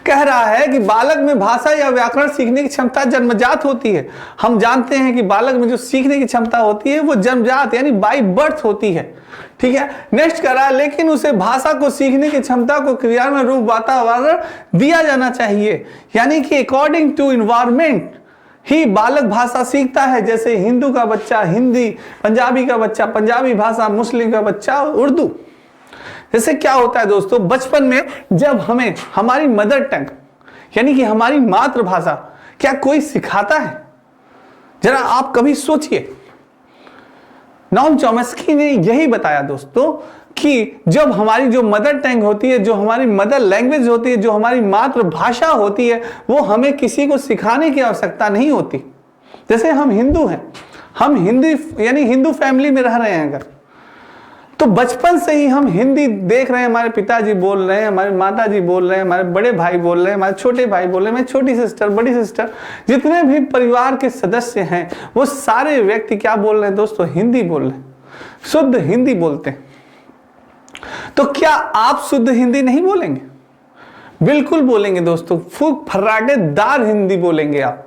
कह रहा है कि बालक में भाषा या व्याकरण सीखने की क्षमता जन्मजात होती है। हम जानते हैं कि बालक में जो सीखने की क्षमता होती है वो जन्मजात यानी बाय बर्थ होती है, ठीक है। नेक्स्ट कह रहा है लेकिन उसे भाषा को सीखने की क्षमता को क्रियान्वयन रूप वातावरण दिया जाना चाहिए, यानी कि अकॉर्डिंग टू इन्वायरमेंट ही बालक भाषा सीखता है। जैसे हिंदू का बच्चा हिंदी, पंजाबी का बच्चा पंजाबी भाषा, मुस्लिम का बच्चा उर्दू। जैसे क्या होता है दोस्तों, बचपन में जब हमें हमारी मदर टंग यानी कि हमारी मातृभाषा क्या कोई सिखाता है, जरा आप कभी सोचिए। नॉम चॉम्स्की ने यही बताया दोस्तों कि जब हमारी जो मदर टंग होती है, जो हमारी मदर लैंग्वेज होती है, जो हमारी मातृभाषा होती है, वो हमें किसी को सिखाने की आवश्यकता नहीं होती। जैसे हम हिंदू हैं, हम हिंदी यानी हिंदू फैमिली में रह रहे हैं अगर, तो बचपन से ही हम हिंदी देख रहे हैं, हमारे पिताजी बोल रहे हैं, हमारे माताजी बोल रहे हैं, हमारे बड़े भाई बोल रहे हैं, हमारे छोटे भाई बोल रहे हैं, मेरी छोटी सिस्टर, बड़ी सिस्टर, जितने भी परिवार के सदस्य हैं वो सारे व्यक्ति क्या बोल रहे हैं दोस्तों, हिंदी बोल रहे हैं, शुद्ध हिंदी बोलते हैं। तो क्या आप शुद्ध हिंदी नहीं बोलेंगे? बिल्कुल बोलेंगे दोस्तों, फूक फर्राटेदार हिंदी बोलेंगे आप,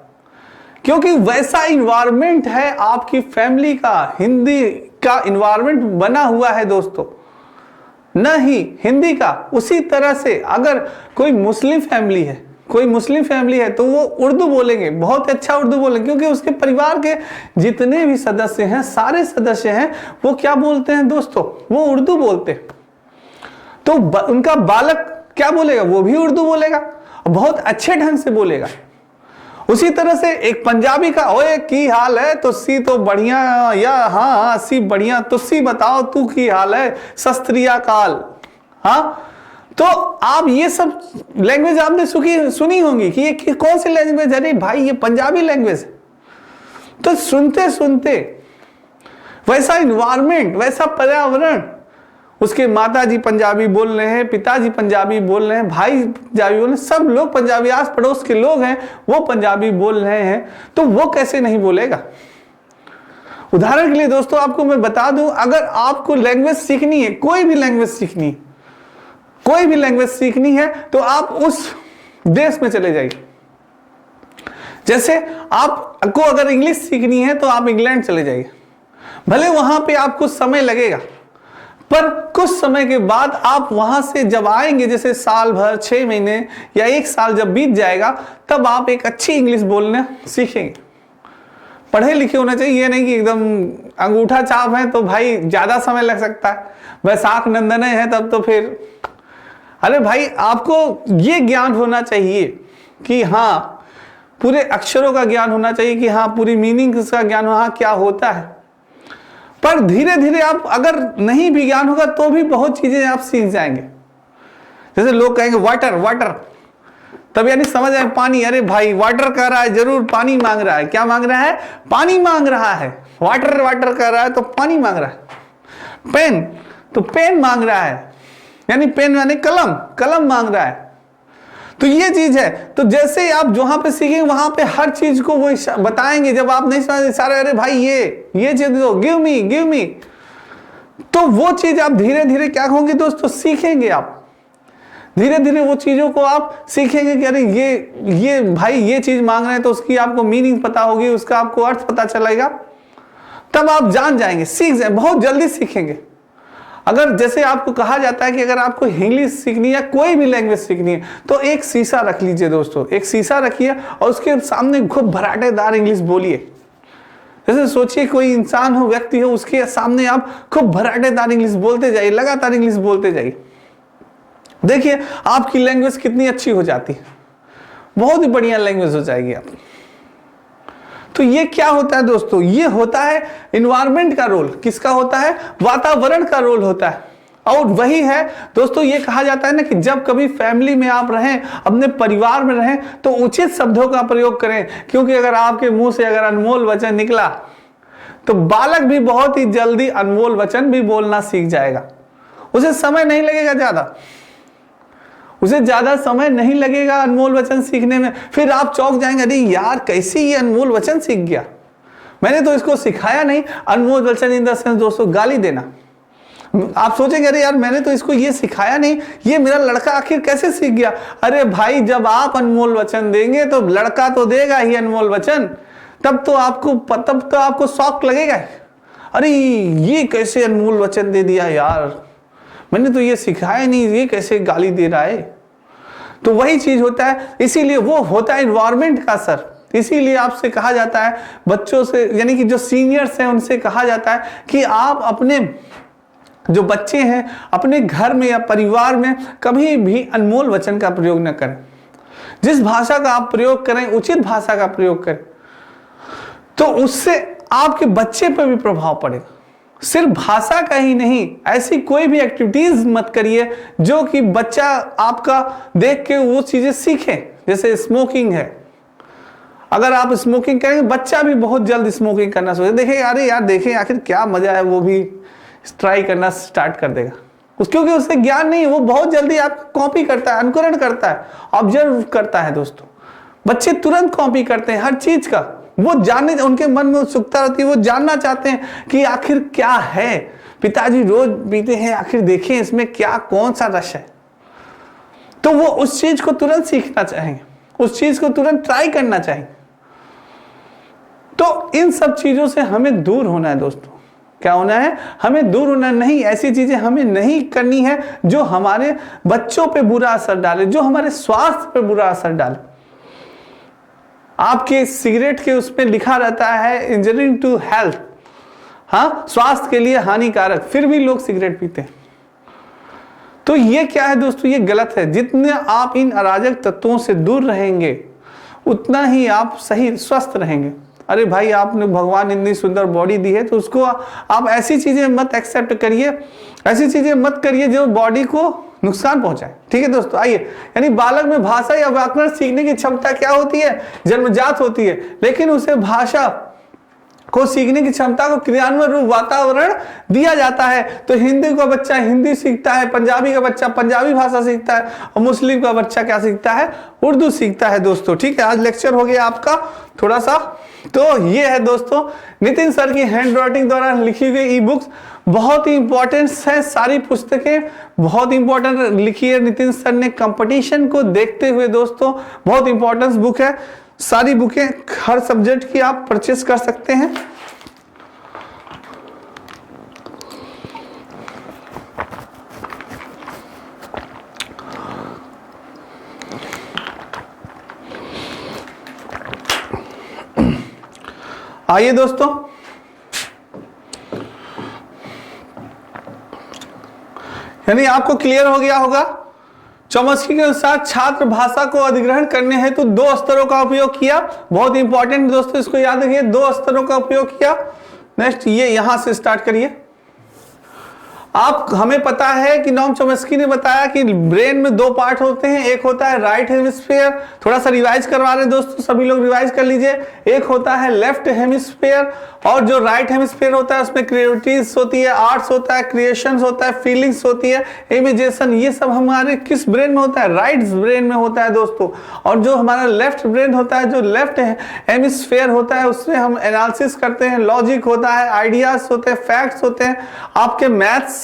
क्योंकि वैसा इन्वायरमेंट है आपकी फैमिली का, हिंदी का इन्वायरमेंट बना हुआ है दोस्तों, न ही हिंदी का। उसी तरह से अगर कोई मुस्लिम फैमिली है तो वो उर्दू बोलेंगे, बहुत अच्छा उर्दू बोलेंगे, क्योंकि उसके परिवार के जितने भी सदस्य हैं, सारे सदस्य हैं, वो क्या बोलते हैं दोस्तों, वो उर्दू बोलते हैं। तो उनका बालक क्या बोलेगा, वो भी उर्दू बोलेगा, बहुत अच्छे ढंग से बोलेगा। उसी तरह से एक पंजाबी का, ओए की हाल है, तो सी तो बढ़िया, या हाँ सी बढ़िया, तो सी बताओ तू की हाल है, सस्त्रियाकाल। हाँ, तो आप ये सब लैंग्वेज आपने सुनी होंगी कि ये कौन सी लैंग्वेज है, अरे भाई ये पंजाबी लैंग्वेज है। तो सुनते सुनते वैसा इन्वायरमेंट, वैसा पर्यावरण, उसके माताजी पंजाबी बोल रहे हैं, पिताजी पंजाबी बोल रहे हैं, भाई पंजाबी बोल रहे हैं, सब लोग पंजाबी, आस पड़ोस के लोग हैं वो पंजाबी बोल रहे हैं, तो वो कैसे नहीं बोलेगा? उदाहरण के लिए दोस्तों आपको मैं बता दूं, अगर आपको लैंग्वेज सीखनी है, कोई भी लैंग्वेज सीखनी है, कोई भी लैंग्वेज सीखनी है, तो आप उस देश में चले जाइए। जैसे आपको अगर इंग्लिश सीखनी है तो आप इंग्लैंड चले जाइए। भले वहां पे आपको समय लगेगा, पर कुछ समय के बाद आप वहां से जब आएंगे, जैसे साल भर, 6 महीने या 1 साल जब बीत जाएगा, तब आप एक अच्छी इंग्लिश बोलना सीखेंगे। पढ़े लिखे होना चाहिए, ये नहीं कि एकदम अंगूठा छाप है तो भाई ज्यादा समय लग सकता है, वैशाख नंदने है तब तो फिर, अरे भाई आपको ये ज्ञान होना चाहिए कि हाँ, पूरे अक्षरों का ज्ञान होना चाहिए कि हाँ, पूरी मीनिंग का ज्ञान हाँ क्या होता है। पर धीरे धीरे आप अगर नहीं भी ज्ञान होगा तो भी बहुत चीजें आप सीख जाएंगे। जैसे लोग कहेंगे वाटर वाटर, तब यानी समझ आए पानी, अरे भाई वाटर कह रहा है, जरूर पानी मांग रहा है। क्या मांग रहा है? पानी मांग रहा है। वाटर वाटर कह रहा है तो पानी मांग रहा है। पेन तो पेन मांग रहा है, यानी पेन यानी कलम, कलम मांग रहा है। तो ये चीज है। तो जैसे आप जहां पे सीखेंगे वहां पे हर चीज को वो बताएंगे। जब आप नहीं समझ सारे, अरे भाई ये चीज दो, गिव मी, तो वो चीज आप धीरे धीरे क्या होंगे दोस्तों, सीखेंगे। आप धीरे धीरे वो चीजों को आप सीखेंगे कि अरे ये भाई ये चीज मांग रहे हैं, तो उसकी आपको मीनिंग पता होगी, उसका आपको अर्थ पता चलेगा, तब आप जान जाएंगे, सीख जाए, बहुत जल्दी सीखेंगे। अगर जैसे आपको कहा जाता है कि अगर आपको इंग्लिश सीखनी है, कोई भी लैंग्वेज सीखनी है, तो एक शीशा रख लीजिए दोस्तों, एक शीशा रखिए और उसके सामने खूब भराटेदार इंग्लिश बोलिए। जैसे सोचिए कोई इंसान हो, व्यक्ति हो, उसके सामने आप खूब भराटेदार इंग्लिश बोलते जाइए, लगातार इंग्लिश बोलते जाइए। देखिए आपकी लैंग्वेज कितनी अच्छी हो जाती है, बहुत ही बढ़िया लैंग्वेज हो जाएगी आप। तो ये क्या होता है दोस्तों, ये होता है इन्वायरमेंट का रोल। किसका होता है? वातावरण का रोल होता है। और वही है दोस्तों, ये कहा जाता है ना कि जब कभी फैमिली में आप रहें, अपने परिवार में रहें, तो उचित शब्दों का प्रयोग करें, क्योंकि अगर आपके मुंह से अगर अनमोल वचन निकला तो बालक भी बहुत ही जल्दी अनमोल वचन भी बोलना सीख जाएगा। उसे समय नहीं लगेगा ज्यादा, उसे ज्यादा समय नहीं लगेगा अनमोल वचन सीखने में। फिर आप चौंक जाएंगे, अरे यार कैसे ये अनमोल वचन सीख गया, मैंने तो इसको सिखाया नहीं। अनमोल वचन इन द सेंस दोस्तों गाली देना। आप सोचेंगे अरे यार मैंने तो इसको ये सिखाया नहीं, ये मेरा लड़का आखिर कैसे सीख गया। अरे भाई जब आप अनमोल वचन देंगे तो लड़का तो देगा ही अनमोल वचन, तब तो आपको शौक लगेगा, अरे ये कैसे अनमोल वचन दे दिया यार, मैंने तो ये सिखाया नहीं, ये कैसे गाली दे रहा है। तो वही चीज होता है, इसीलिए वो होता है इन्वायरमेंट का असर। इसीलिए आपसे कहा जाता है, बच्चों से यानी कि जो सीनियर्स हैं उनसे कहा जाता है कि आप अपने जो बच्चे हैं अपने घर में या परिवार में कभी भी अनमोल वचन का प्रयोग न करें। जिस भाषा का आप प्रयोग करें, उचित भाषा का प्रयोग करें, तो उससे आपके बच्चे पर भी प्रभाव पड़ेगा। सिर्फ भाषा का ही नहीं, ऐसी कोई भी एक्टिविटीज मत करिए जो कि बच्चा आपका देख के वो चीजें सीखे। जैसे स्मोकिंग है, अगर आप स्मोकिंग करेंगे बच्चा भी बहुत जल्द स्मोकिंग करना सोचे, देखें अरे यार देखें आखिर क्या मजा है, वो भी ट्राई करना स्टार्ट कर देगा। क्योंकि उससे ज्ञान नहीं है, वो बहुत जल्दी आप कॉपी करता है, अनुकरण करता है, ऑब्जर्व करता है। दोस्तों बच्चे तुरंत कॉपी करते हैं हर चीज का, वो जानने, उनके मन में उत्सुकता रहती है, वो जानना चाहते हैं कि आखिर क्या है, पिताजी रोज पीते हैं, आखिर देखें इसमें क्या कौन सा रस है। तो वो उस चीज को तुरंत सीखना चाहेंगे, उस चीज को तुरंत ट्राई करना चाहेंगे। तो इन सब चीजों से हमें दूर होना है दोस्तों। क्या होना है? हमें दूर होना नहीं, ऐसी चीजें हमें नहीं करनी है जो हमारे बच्चों पे बुरा असर डाले, जो हमारे स्वास्थ्य पे बुरा असर डाले। आपके सिगरेट के उसमें लिखा रहता है इंजरिंग टू हेल्थ, हाँ स्वास्थ्य के लिए हानिकारक, फिर भी लोग सिगरेट पीते हैं। तो ये क्या है दोस्तों, ये गलत है। जितने आप इन अराजक तत्वों से दूर रहेंगे उतना ही आप सही स्वस्थ रहेंगे। अरे भाई आपने भगवान इतनी सुंदर बॉडी दी है तो उसको आप ऐसी चीजें मत एक्सेप्ट करिए, ऐसी चीजें मत करिए जो बॉडी को नुकसान पहुंचाए। ठीक है दोस्तों, आइए, यानी बालक में भाषा या व्याकरण सीखने की क्षमता क्या होती है? जन्मजात होती है, लेकिन उसे भाषा को सीखने की क्षमता को क्रियान्वयन रूप वातावरण दिया जाता है। तो हिंदी का बच्चा हिंदी सीखता है, पंजाबी का बच्चा पंजाबी भाषा सीखता है, और मुस्लिम का बच्चा क्या सीखता है? उर्दू सीखता है दोस्तों। ठीक है, आज लेक्चर हो गया आपका थोड़ा सा। तो ये है दोस्तों नितिन सर की हैंड राइटिंग द्वारा लिखी हुई ई बुक्स, बहुत ही इंपॉर्टेंट है, सारी पुस्तकें बहुत इंपॉर्टेंट लिखी है नितिन सर ने कंपटीशन को देखते हुए दोस्तों, बहुत इंपॉर्टेंट बुक है। सारी बुकें हर सब्जेक्ट की आप परचेस कर सकते हैं। आइए दोस्तों, यानी आपको क्लियर हो गया होगा। चॉम्स्की के अनुसार छात्र भाषा को अधिग्रहण करने हेतु तो 2 स्तरों का उपयोग किया। बहुत इंपॉर्टेंट दोस्तों, इसको याद रखिए, 2 स्तरों का उपयोग किया। नेक्स्ट ये यहां से स्टार्ट करिए। आप हमें पता है कि नॉम चॉम्स्की ने बताया कि ब्रेन में 2 पार्ट होते हैं, एक होता है राइट हेमिस्फीयर, थोड़ा सा रिवाइज करवा रहे हैं दोस्तों, सभी लोग रिवाइज कर लीजिए। एक होता है लेफ्ट हेमिस्फीयर, और जो राइट हेमिस्फीयर होता है उसमें क्रिएटिविटीज होती है, आर्ट्स होता है, क्रिएशंस होता है, फीलिंग्स होती है, इमेजिनेशन, ये सब हमारे किस ब्रेन में होता है? राइट ब्रेन में होता है दोस्तों। और जो हमारा लेफ्ट ब्रेन होता है, जो लेफ्ट हेमिस्फीयर होता है, उसमें हम एनालिसिस करते हैं, लॉजिक होता है, आइडियाज होते हैं, फैक्ट्स होते हैं, आपके मैथ्स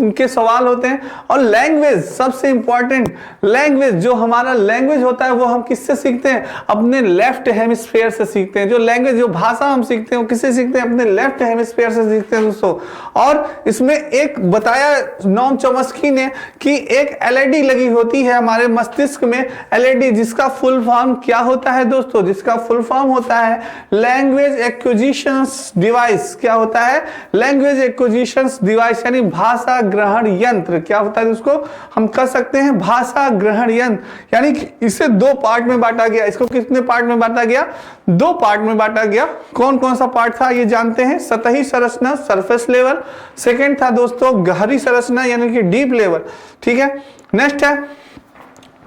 के सवाल होते हैं, और लैंग्वेज सबसे इंपॉर्टेंट, लैंग्वेज जो हमारा लैंग्वेज होता है वो हम किससे सीखते हैं? अपने लेफ्ट हेमिस्फीयर से सीखते हैं। जो लैंग्वेज, जो भाषा हम सीखते हैं वो किससे सीखते हैं? अपने लेफ्ट हेमिस्फीयर से सीखते हैं दोस्तों। और इसमें एक बताया नॉम चॉम्स्की ने कि एक एलईडी लगी होती है हमारे मस्तिष्क में, एलईडी, जिसका फुल फॉर्म क्या होता है दोस्तों? जिसका फुल फॉर्म होता है लैंग्वेज एक्विजिशन डिवाइस। क्या होता है? लैंग्वेज एक्विजिशन डिवाइस, यानी भाषा ग्रहण यंत्र। क्या होता है? उसको हम कह सकते हैं भाषा ग्रहण यंत्र। यानी कि इसे 2 पार्ट में बांटा गया। इसको कितने पार्ट में बांटा गया? 2 पार्ट में बांटा गया। कौन कौन सा पार्ट था ये जानते हैं। सतही संरचना, सरफेस लेवल। सेकंड था दोस्तों गहरी संरचना, यानी कि डीप लेवल। ठीक है, नेक्स्ट है,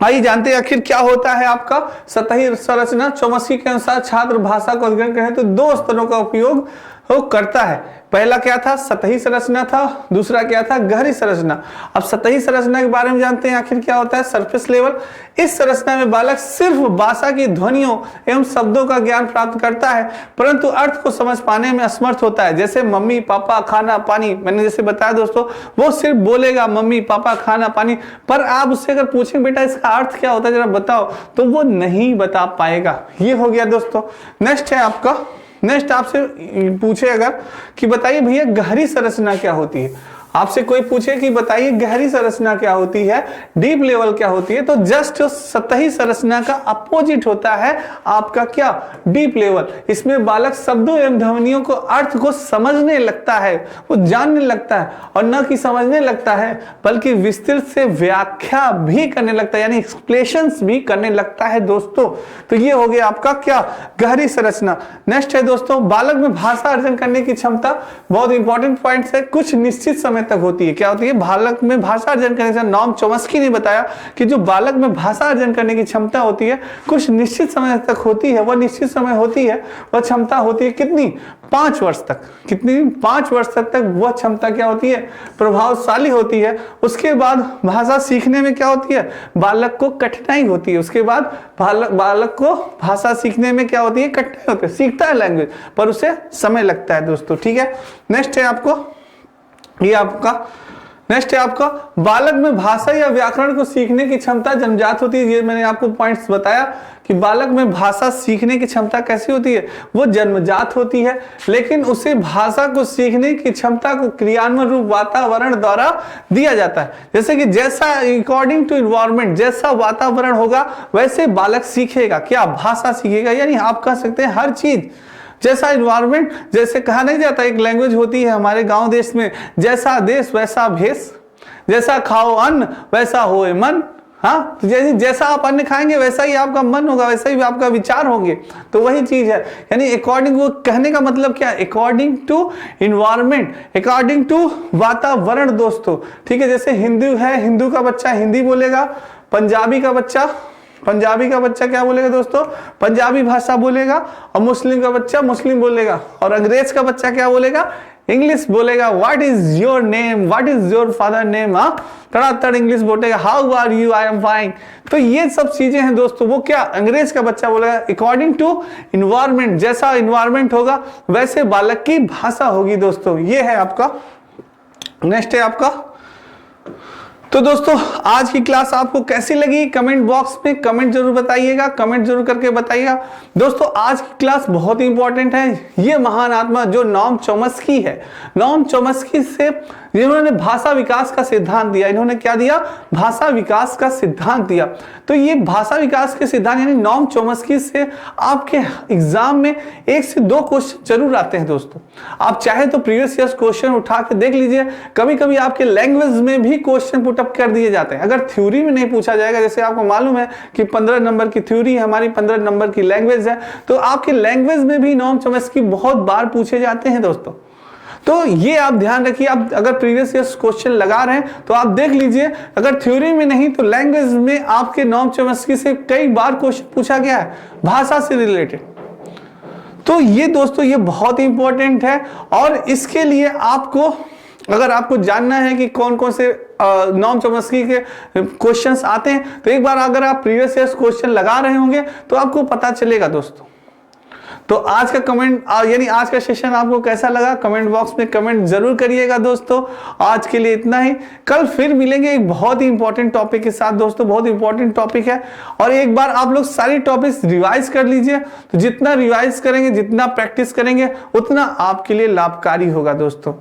आइए जानते हैं आखिर क्या होता है आपका सतही संरचना। चॉम्स्की के अनुसार छात्र भाषा को अध्ययन करें तो 2 स्तरों का उपयोग वो करता है। पहला क्या था? सतही संरचना था, दूसरा क्या था? गहरी संरचना। अब सतही संरचना के बारे में जानते हैं आखिर क्या होता है। सरफेस लेवल, इस संरचना में बालक सिर्फ भाषा की ध्वनियों एवं शब्दों का ज्ञान प्राप्त करता है, परंतु अर्थ को समझ पाने में असमर्थ होता है। जैसे मम्मी पापा खाना पानी, मैंने जैसे बताया दोस्तों, वो सिर्फ बोलेगा मम्मी पापा खाना पानी, पर आप उससे अगर पूछें बेटा इसका अर्थ क्या होता है जरा बताओ, तो वो नहीं बता पाएगा। ये हो गया दोस्तों। नेक्स्ट है आपका, नेक्स्ट आपसे पूछे अगर कि बताइए भैया गहरी संरचना क्या होती है, आपसे कोई पूछे कि बताइए गहरी संरचना क्या होती है, डीप लेवल क्या होती है, तो जस्ट सतही संरचना का अपोजिट होता है आपका क्या? Deep level. इसमें बालक शब्दों एवं ध्वनियों को अर्थ को समझने लगता है, वो जानने लगता है, और न कि समझने लगता है बल्कि विस्तृत से व्याख्या भी करने लगता है, यानी एक्सप्लेशंस भी करने लगता है दोस्तों। तो ये हो गया आपका क्या? गहरी संरचना। नेक्स्ट है दोस्तों बालक में भाषा अर्जन करने की क्षमता। बहुत इंपॉर्टेंट पॉइंट है, कुछ निश्चित समय तक होती है। क्या होती है? बालक में भाषा अर्जन करने से नॉम चॉम्स्की ने बताया कि जो बालक में भाषा अर्जन करने की क्षमता होती है कुछ निश्चित समय तक होती है। वह निश्चित समय होती है, वह क्षमता होती है कितनी? 5 वर्ष तक। कितनी? 5 वर्ष तक वह क्षमता क्या होती है? प्रभावशाली होती है। उसके बाद भाषा सीखने में क्या होती है? बालक को कठिनाई होती है। उसके बाद बालक को भाषा सीखने में क्या होती है? कठिनाई होती है। सीखता है लैंग्वेज, पर उसे समय लगता है दोस्तों। ठीक है, नेक्स्ट है आपको, ये आपका नेक्स्ट है आपका बालक में भाषा या व्याकरण को सीखने की क्षमता जन्मजात होती है। ये मैंने आपको पॉइंट्स बताया कि बालक में भाषा सीखने की क्षमता कैसी होती है? वो जन्मजात होती है, लेकिन उसे भाषा को सीखने की क्षमता को क्रियान्वयन रूप वातावरण द्वारा दिया जाता है। जैसे कि जैसा अकॉर्डिंग टू इन्वायरमेंट, जैसा वातावरण होगा वैसे बालक सीखेगा। क्या? भाषा सीखेगा। यानी आप कह सकते हैं हर चीज जैसा इन्वायरमेंट, जैसे कहा नहीं जाता एक लैंग्वेज होती है हमारे गांव देश में, जैसा देश वैसा भेष, जैसा खाओ अन्न वैसा होए मन। हाँ, तो जैसा आप अन्न खाएंगे वैसा ही आपका मन होगा, वैसा ही आपका विचार होंगे। तो वही चीज है, यानी अकॉर्डिंग, वो कहने का मतलब क्या? According to environment, according to वातावरण दोस्तों। ठीक है, जैसे हिंदू है, हिंदू का बच्चा हिंदी बोलेगा, पंजाबी का बच्चा क्या बोलेगा दोस्तों? पंजाबी भाषा बोलेगा, और मुस्लिम का बच्चा मुस्लिम बोलेगा, और अंग्रेज का बच्चा क्या बोलेगा? इंग्लिश बोलेगा what is your name, what is your father name, हाँ तड़ातड़ इंग्लिश बोलेगा, how are you, I am fine. तो ये सब चीजें हैं दोस्तों, वो क्या अंग्रेज का बच्चा बोलेगा अकॉर्डिंग टू इन्वायरमेंट, जैसा इन्वायरमेंट होगा वैसे बालक की भाषा होगी दोस्तों। ये है आपका, नेक्स्ट है आपका। तो दोस्तों आज की क्लास आपको कैसी लगी कमेंट बॉक्स में कमेंट जरूर बताइएगा, कमेंट जरूर करके बताइएगा। दोस्तों आज की क्लास बहुत ही इंपॉर्टेंट है। ये महान आत्मा जो नॉम चॉम्स्की है, नॉम चॉम्स्की से जिन्होंने भाषा विकास का सिद्धांत दिया, इन्होंने क्या दिया, भाषा विकास का सिद्धांत दिया। तो ये भाषा विकास के सिद्धांत यानी नॉम चॉम्स्की से आपके एग्जाम में 1 से 2 क्वेश्चन जरूर आते हैं दोस्तों। आप चाहे तो प्रीवियस ईयर क्वेश्चन उठा के देख लीजिए, कभी कभी आपके लैंग्वेज में भी क्वेश्चन पुटअप कर दिए जाते हैं। अगर थ्योरी में नहीं पूछा जाएगा, जैसे आपको मालूम है कि 15 नंबर की थ्योरी है हमारी, 15 नंबर की लैंग्वेज है, तो आपके लैंग्वेज में भी नॉम चॉम्स्की बहुत बार पूछे जाते हैं दोस्तों। तो ये आप ध्यान रखिए, आप अगर प्रीवियस ईयर क्वेश्चन लगा रहे हैं तो आप देख लीजिए, अगर थ्योरी में नहीं तो लैंग्वेज में आपके नॉम चॉम्स्की से कई बार क्वेश्चन पूछा गया है भाषा से रिलेटेड। तो ये दोस्तों ये बहुत इंपॉर्टेंट है। और इसके लिए आपको, अगर आपको जानना है कि कौन कौन से नॉम चॉम्स्की के क्वेश्चंस आते हैं, तो एक बार अगर आप प्रीवियस ईयर क्वेश्चन लगा रहे होंगे तो आपको पता चलेगा दोस्तों। तो आज का कमेंट यानी आज का सेशन आपको कैसा लगा कमेंट बॉक्स में कमेंट जरूर करिएगा दोस्तों। आज के लिए इतना ही, कल फिर मिलेंगे एक बहुत ही इंपॉर्टेंट टॉपिक के साथ दोस्तों। बहुत इंपॉर्टेंट टॉपिक है और एक बार आप लोग सारी टॉपिक्स रिवाइज कर लीजिए। तो जितना रिवाइज करेंगे, जितना प्रैक्टिस करेंगे, उतना आपके लिए लाभकारी होगा दोस्तों।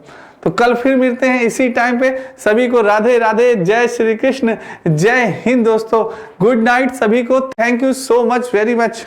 तो कल फिर मिलते हैं इसी टाइम पे। सभी को राधे राधे, जय श्री कृष्ण, जय हिंद दोस्तों। गुड नाइट सभी को, thank you so much, very much.